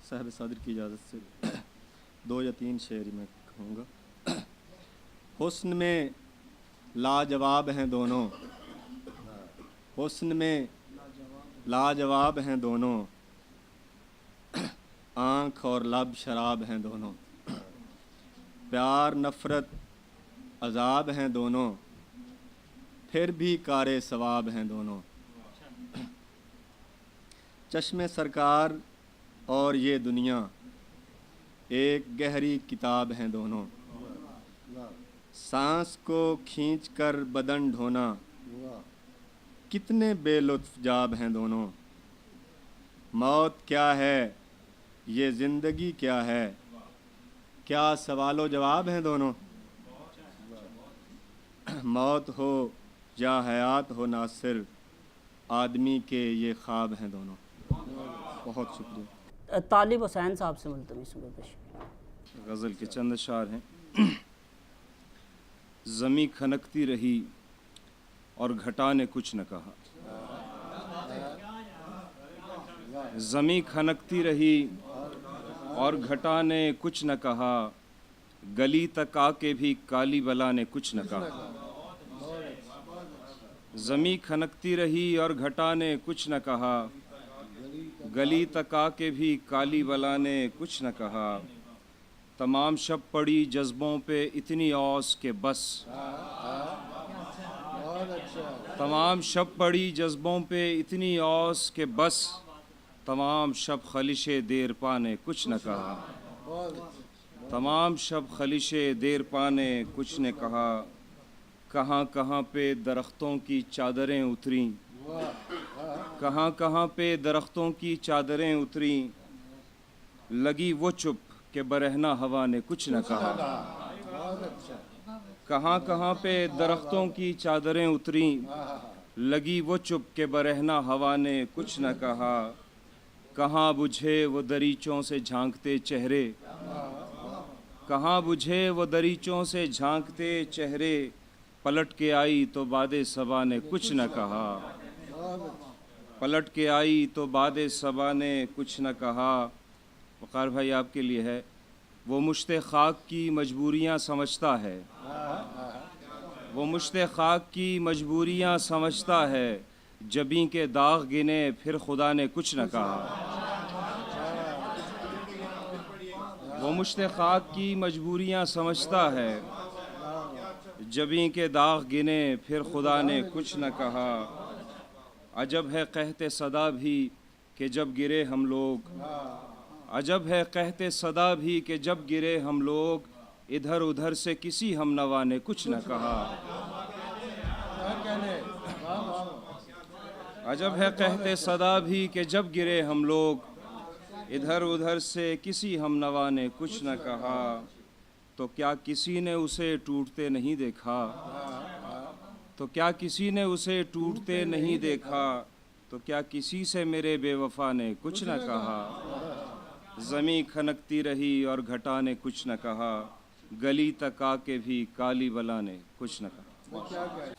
साहब सादर की इजाज़त से 2 या 3 शेर मैं कहूँगा। हुस्न में लाजवाब हैं दोनों, हुस्न में लाजवाब हैं दोनों, आँख और लब शराब हैं दोनों, प्यार नफ़रत अज़ाब हैं दोनों, फिर भी कारे सवाब हैं दोनों। चश्मे सरकार और ये दुनिया एक गहरी किताब हैं दोनों, सांस को खींच कर बदन ढोना कितने बेलुत्फ़ जाब हैं दोनों। मौत क्या है ये ज़िंदगी क्या है, क्या सवालो जवाब हैं दोनों। मौत हो या हयात हो नासिर, आदमी के ये ख्वाब हैं दोनों। बहुत शुक्रिया। तालिब हुसैन साहब से मुल्तमिस गुज़ारिश। गज़ल के चंद अशार हैं। ज़मी खनकती रही और घटा ने कुछ न कहा, ज़मी खनकती रही और घटा ने कुछ न कहा, गली तक आके भी काली बला ने कुछ न कहा। ज़मी खनकती रही और घटा ने कुछ न कहा, गली तक आके भी काली बला ने कुछ न कहा। तमाम शब पड़ी जज्बों पे इतनी औस के बस, तमाम शब पड़ी जज्बों पे इतनी औस के बस, तमाम शब खलिशे देर पाने कुछ न कहा, तमाम शब खलिशे देर पाने कुछ ने कहा। कहाँ कहाँ पे दरख्तों की चादरें उतरी, कहाँ कहाँ पे दरख्तों की चादरें उतरी, लगी वो चुप के बरहना हवा ने कुछ न कहा। कहाँ कहाँ पे दरख्तों की चादरें उतरी, लगी वो चुप के बरहना हवा ने कुछ न कहा। कहाँ बुझे वो दरीचों से झांकते चेहरे, कहाँ बुझे वो दरीचों से झांकते चेहरे, पलट के आई तो बादे सबा ने कुछ न कहा, पलट के आई तो बादे सबा ने कुछ न कहा। वक़ार भाई आपके लिए है। वो मुश्ते खाक की मजबूरियाँ समझता है, वो मुश्ते खाक की मजबूरियाँ समझता है, जबी के दाग गिने फिर खुदा ने कुछ न कहा। वो मुश्ते खाक की मजबूरियाँ समझता है, जबी के दाग गिने फिर खुदा ने कुछ न कहा। अजब है कहते सदा भी कि जब गिरे हम लोग, अजब है कहते सदा भी कि जब गिरे हम लोग, इधर उधर से किसी हमनवा ने कुछ न कहा। अजब है कहते सदा भी कि जब गिरे हम लोग, इधर उधर से किसी हमनवा ने कुछ न कहा। तो क्या किसी ने उसे टूटते नहीं देखा, तो क्या किसी ने उसे टूटते नहीं देखा, तो क्या किसी से मेरे बेवफा ने कुछ न कहा। ज़मी खनकती रही और घटा ने कुछ न कहा, गली तक आके भी काली बला ने कुछ न कहा।